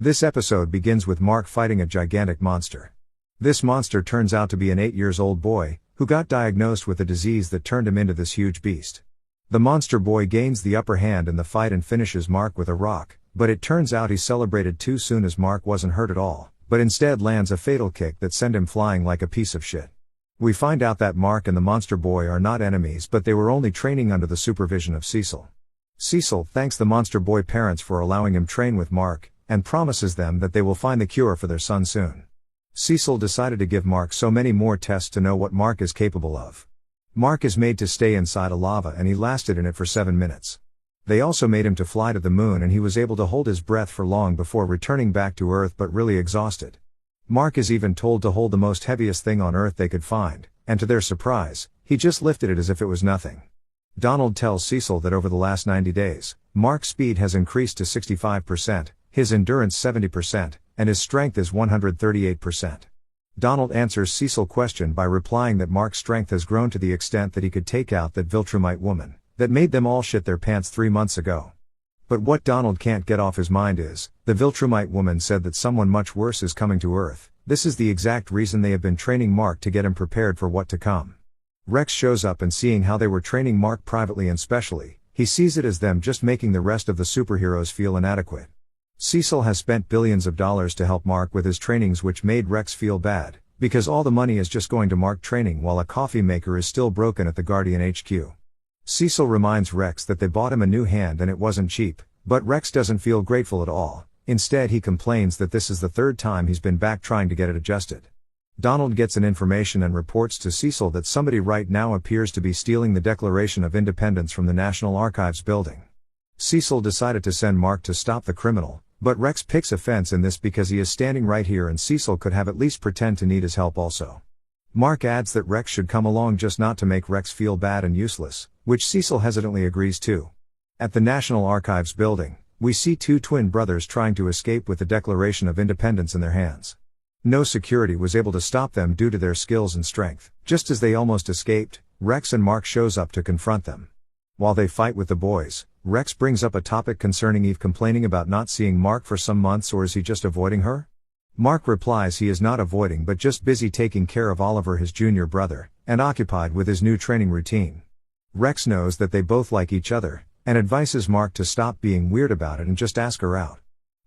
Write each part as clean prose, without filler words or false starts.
This episode begins with Mark fighting a gigantic monster. This monster turns out to be an 8-year-old boy, who got diagnosed with a disease that turned him into this huge beast. The monster boy gains the upper hand in the fight and finishes Mark with a rock, but it turns out he celebrated too soon as Mark wasn't hurt at all, but instead lands a fatal kick that sent him flying like a piece of shit. We find out that Mark and the monster boy are not enemies, but they were only training under the supervision of Cecil. Cecil thanks the monster boy parents for allowing him train with Mark, and promises them that they will find the cure for their son soon. Cecil decided to give Mark so many more tests to know what Mark is capable of. Mark is made to stay inside a lava and he lasted in it for 7 minutes. They also made him to fly to the moon and he was able to hold his breath for long before returning back to Earth but really exhausted. Mark is even told to hold the most heaviest thing on Earth they could find, and to their surprise, he just lifted it as if it was nothing. Donald tells Cecil that over the last 90 days, Mark's speed has increased to 65%, his endurance 70%, and his strength is 138%. Donald answers Cecil's question by replying that Mark's strength has grown to the extent that he could take out that Viltrumite woman that made them all shit their pants 3 months ago. But what Donald can't get off his mind is, the Viltrumite woman said that someone much worse is coming to Earth. This is the exact reason they have been training Mark to get him prepared for what to come. Rex shows up and seeing how they were training Mark privately and specially, he sees it as them just making the rest of the superheroes feel inadequate. Cecil has spent billions of dollars to help Mark with his trainings, which made Rex feel bad, because all the money is just going to Mark training while a coffee maker is still broken at the Guardian HQ. Cecil reminds Rex that they bought him a new hand and it wasn't cheap, but Rex doesn't feel grateful at all. Instead he complains that this is the 3rd time he's been back trying to get it adjusted. Donald gets an information and reports to Cecil that somebody right now appears to be stealing the Declaration of Independence from the National Archives building. Cecil decided to send Mark to stop the criminal, but Rex picks offense in this because he is standing right here and Cecil could have at least pretend to need his help also. Mark adds that Rex should come along just not to make Rex feel bad and useless, which Cecil hesitantly agrees to. At the National Archives building, we see 2 twin brothers trying to escape with the Declaration of Independence in their hands. No security was able to stop them due to their skills and strength. Just as they almost escaped, Rex and Mark shows up to confront them. While they fight with the boys, Rex brings up a topic concerning Eve complaining about not seeing Mark for some months, or is he just avoiding her? Mark replies he is not avoiding but just busy taking care of Oliver, his junior brother, and occupied with his new training routine. Rex knows that they both like each other, and advises Mark to stop being weird about it and just ask her out.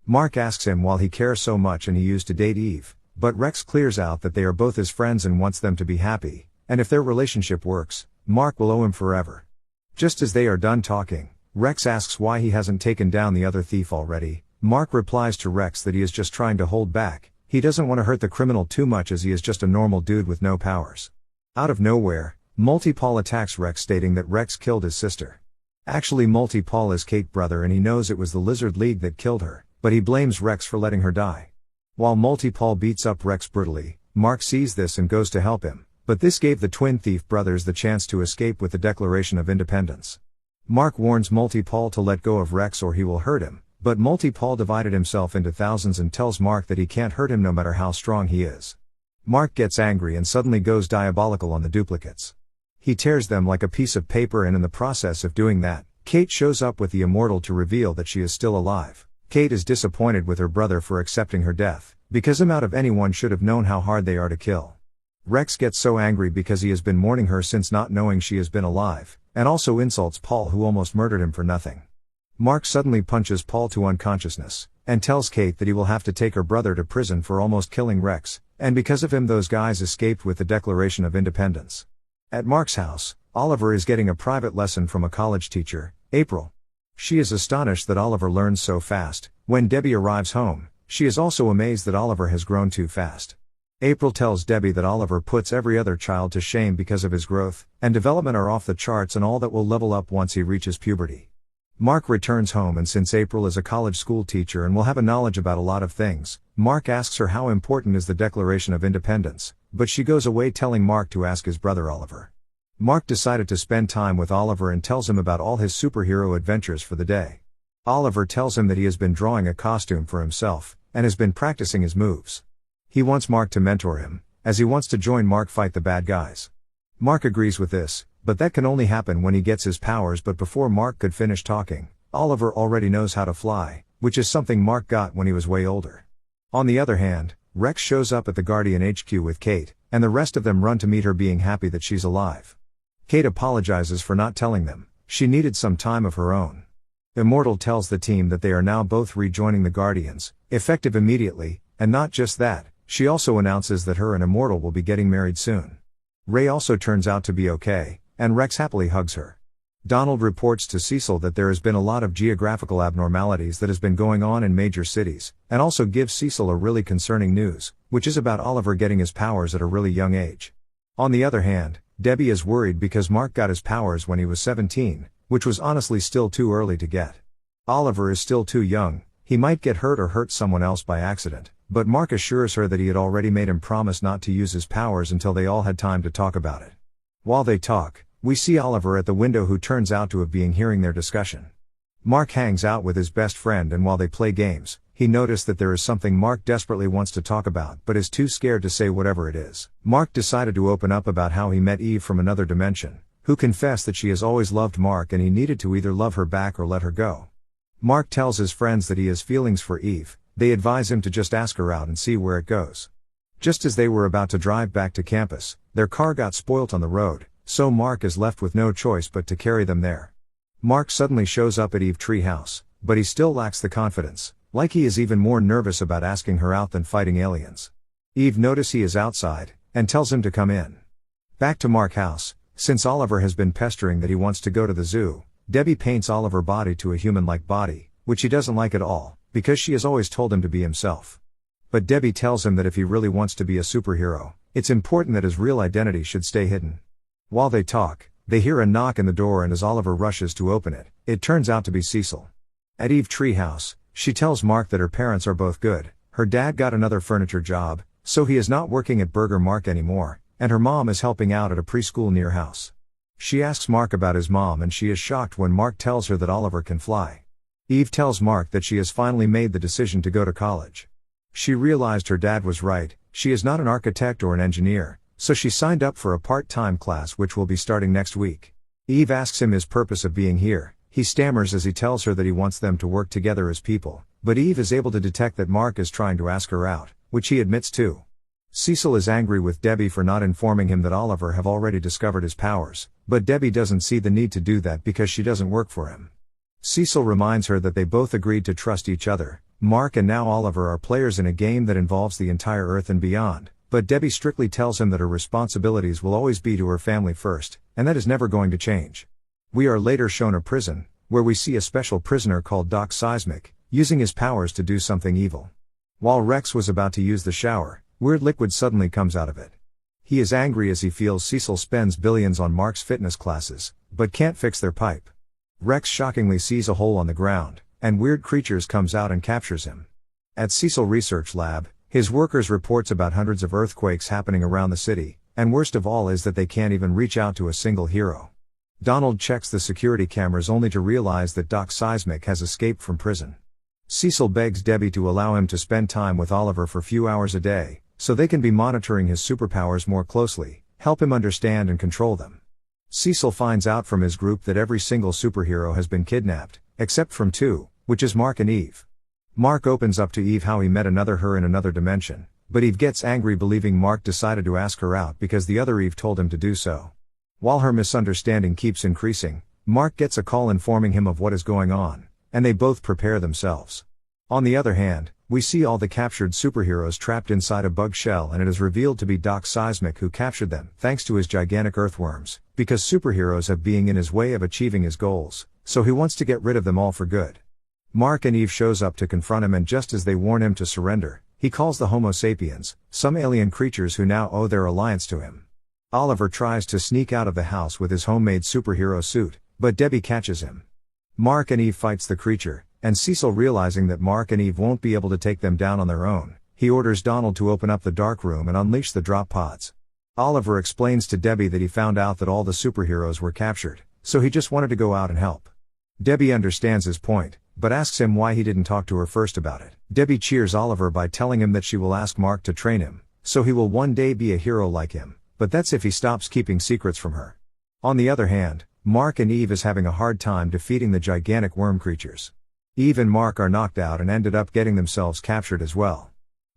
Mark asks him why he cares so much and he used to date Eve, but Rex clears out that they are both his friends and wants them to be happy, and if their relationship works, Mark will owe him forever. Just as they are done talking, Rex asks why he hasn't taken down the other thief already. Mark replies to Rex that he is just trying to hold back, he doesn't want to hurt the criminal too much as he is just a normal dude with no powers. Out of nowhere, Multi-Paul attacks Rex stating that Rex killed his sister. Actually Multi-Paul is Kate's brother and he knows it was the Lizard League that killed her, but he blames Rex for letting her die. While Multi-Paul beats up Rex brutally, Mark sees this and goes to help him, but this gave the twin thief brothers the chance to escape with the Declaration of Independence. Mark warns Multi-Paul to let go of Rex or he will hurt him, but Multi-Paul divided himself into thousands and tells Mark that he can't hurt him no matter how strong he is. Mark gets angry and suddenly goes diabolical on the duplicates. He tears them like a piece of paper, and in the process of doing that, Kate shows up with the Immortal to reveal that she is still alive. Kate is disappointed with her brother for accepting her death, because him out of anyone should have known how hard they are to kill. Rex gets so angry because he has been mourning her since not knowing she has been alive, and also insults Paul who almost murdered him for nothing. Mark suddenly punches Paul to unconsciousness, and tells Kate that he will have to take her brother to prison for almost killing Rex, and because of him those guys escaped with the Declaration of Independence. At Mark's house, Oliver is getting a private lesson from a college teacher, April. She is astonished that Oliver learns so fast. When Debbie arrives home, she is also amazed that Oliver has grown too fast. April tells Debbie that Oliver puts every other child to shame because of his growth and development are off the charts and all that will level up once he reaches puberty. Mark returns home, and since April is a college school teacher and will have a knowledge about a lot of things, Mark asks her how important is the Declaration of Independence, but she goes away telling Mark to ask his brother Oliver. Mark decided to spend time with Oliver and tells him about all his superhero adventures for the day. Oliver tells him that he has been drawing a costume for himself, and has been practicing his moves. He wants Mark to mentor him, as he wants to join Mark fight the bad guys. Mark agrees with this, but that can only happen when he gets his powers. But before Mark could finish talking, Oliver already knows how to fly, which is something Mark got when he was way older. On the other hand, Rex shows up at the Guardian HQ with Kate, and the rest of them run to meet her, being happy that she's alive. Kate apologizes for not telling them, she needed some time of her own. Immortal tells the team that they are now both rejoining the Guardians, effective immediately, and not just that, she also announces that her and Immortal will be getting married soon. Ray also turns out to be okay, and Rex happily hugs her. Donald reports to Cecil that there has been a lot of geographical abnormalities that has been going on in major cities, and also gives Cecil a really concerning news, which is about Oliver getting his powers at a really young age. On the other hand, Debbie is worried because Mark got his powers when he was 17, which was honestly still too early to get. Oliver is still too young, he might get hurt or hurt someone else by accident, but Mark assures her that he had already made him promise not to use his powers until they all had time to talk about it. While they talk, we see Oliver at the window, who turns out to have been hearing their discussion. Mark hangs out with his best friend, and while they play games, he noticed that there is something Mark desperately wants to talk about but is too scared to say whatever it is. Mark decided to open up about how he met Eve from another dimension, who confessed that she has always loved Mark and he needed to either love her back or let her go. Mark tells his friends that he has feelings for Eve. They advise him to just ask her out and see where it goes. Just as they were about to drive back to campus, their car got spoilt on the road, so Mark is left with no choice but to carry them there. Mark suddenly shows up at Eve's treehouse, but he still lacks the confidence, like he is even more nervous about asking her out than fighting aliens. Eve notices he is outside, and tells him to come in. Back to Mark's house, since Oliver has been pestering that he wants to go to the zoo, Debbie paints Oliver's body to a human-like body, which he doesn't like at all, because she has always told him to be himself. But Debbie tells him that if he really wants to be a superhero, it's important that his real identity should stay hidden. While they talk, they hear a knock in the door, and as Oliver rushes to open it, it turns out to be Cecil. At Eve's treehouse, she tells Mark that her parents are both good, her dad got another furniture job, so he is not working at Burger Mark anymore, and her mom is helping out at a preschool near house. She asks Mark about his mom, and she is shocked when Mark tells her that Oliver can fly. Eve tells Mark that she has finally made the decision to go to college. She realized her dad was right, she is not an architect or an engineer, so she signed up for a part-time class which will be starting next week. Eve asks him his purpose of being here. He stammers as he tells her that he wants them to work together as people, but Eve is able to detect that Mark is trying to ask her out, which he admits to. Cecil is angry with Debbie for not informing him that Oliver have already discovered his powers, but Debbie doesn't see the need to do that because she doesn't work for him. Cecil reminds her that they both agreed to trust each other. Mark and now Oliver are players in a game that involves the entire Earth and beyond, but Debbie strictly tells him that her responsibilities will always be to her family first, and that is never going to change. We are later shown a prison, where we see a special prisoner called Doc Seismic, using his powers to do something evil. While Rex was about to use the shower, weird liquid suddenly comes out of it. He is angry as he feels Cecil spends billions on Mark's fitness classes, but can't fix their pipe. Rex shockingly sees a hole on the ground, and weird creatures comes out and captures him. At Cecil Research Lab, his workers reports about hundreds of earthquakes happening around the city, and worst of all is that they can't even reach out to a single hero. Donald checks the security cameras only to realize that Doc Seismic has escaped from prison. Cecil begs Debbie to allow him to spend time with Oliver for a few hours a day, so they can be monitoring his superpowers more closely, help him understand and control them. Cecil finds out from his group that every single superhero has been kidnapped, except from two, which is Mark and Eve. Mark opens up to Eve how he met another her in another dimension, but Eve gets angry believing Mark decided to ask her out because the other Eve told him to do so. While her misunderstanding keeps increasing, Mark gets a call informing him of what is going on, and they both prepare themselves. On the other hand, we see all the captured superheroes trapped inside a bug shell, and it is revealed to be Doc Seismic who captured them thanks to his gigantic earthworms, because superheroes have being in his way of achieving his goals, so he wants to get rid of them all for good. Mark and Eve shows up to confront him, and just as they warn him to surrender, he calls the Homo sapiens, some alien creatures who now owe their alliance to him. Oliver tries to sneak out of the house with his homemade superhero suit, but Debbie catches him. Mark and Eve fights the creature, and Cecil, realizing that Mark and Eve won't be able to take them down on their own, he orders Donald to open up the dark room and unleash the drop pods. Oliver explains to Debbie that he found out that all the superheroes were captured, so he just wanted to go out and help. Debbie understands his point, but asks him why he didn't talk to her first about it. Debbie cheers Oliver by telling him that she will ask Mark to train him, so he will one day be a hero like him, but that's if he stops keeping secrets from her. On the other hand, Mark and Eve is having a hard time defeating the gigantic worm creatures. Eve and Mark are knocked out and ended up getting themselves captured as well.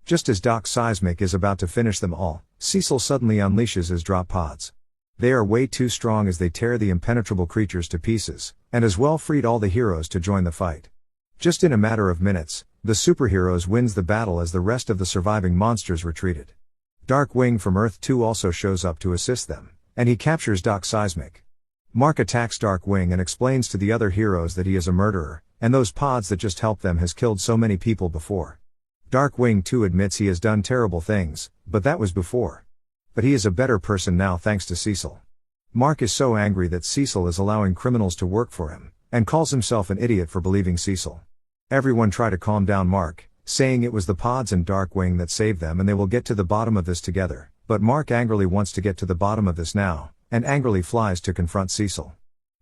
Just as Doc Seismic is about to finish them all, Cecil suddenly unleashes his drop pods. They are way too strong as they tear the impenetrable creatures to pieces, and as well freed all the heroes to join the fight. Just in a matter of minutes, the superheroes wins the battle as the rest of the surviving monsters retreated. Darkwing from Earth 2 also shows up to assist them, and he captures Doc Seismic. Mark attacks Darkwing and explains to the other heroes that he is a murderer, and those pods that just helped them has killed so many people before. Darkwing too admits he has done terrible things, but that was before. But he is a better person now thanks to Cecil. Mark is so angry that Cecil is allowing criminals to work for him, and calls himself an idiot for believing Cecil. Everyone try to calm down Mark, saying it was the pods and Darkwing that saved them and they will get to the bottom of this together, but Mark angrily wants to get to the bottom of this now, and angrily flies to confront Cecil.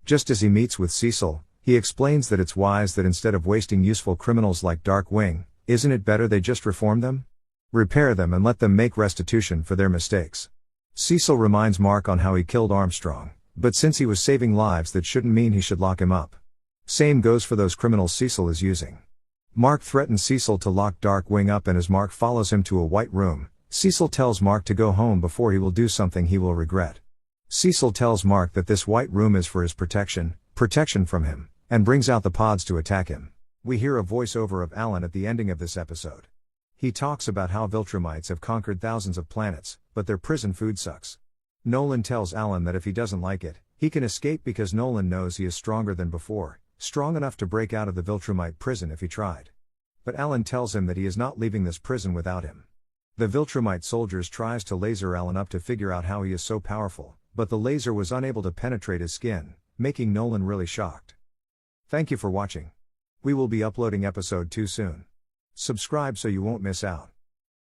Just as he meets with Cecil, he explains that it's wise that instead of wasting useful criminals like Darkwing, isn't it better they just reform them? Repair them and let them make restitution for their mistakes. Cecil reminds Mark on how he killed Armstrong, but since he was saving lives that shouldn't mean he should lock him up. Same goes for those criminals Cecil is using. Mark threatens Cecil to lock Darkwing up and as Mark follows him to a white room, Cecil tells Mark to go home before he will do something he will regret. Cecil tells Mark that this white room is for his protection from him, and brings out the pods to attack him. We hear a voiceover of Alan at the ending of this episode. He talks about how Viltrumites have conquered thousands of planets, but their prison food sucks. Nolan tells Alan that if he doesn't like it, he can escape because Nolan knows he is stronger than before, strong enough to break out of the Viltrumite prison if he tried. But Alan tells him that he is not leaving this prison without him. The Viltrumite soldiers tries to laser Alan up to figure out how he is so powerful, but the laser was unable to penetrate his skin, making Nolan really shocked. Thank you for watching. We will be uploading episode 2 soon. Subscribe so you won't miss out.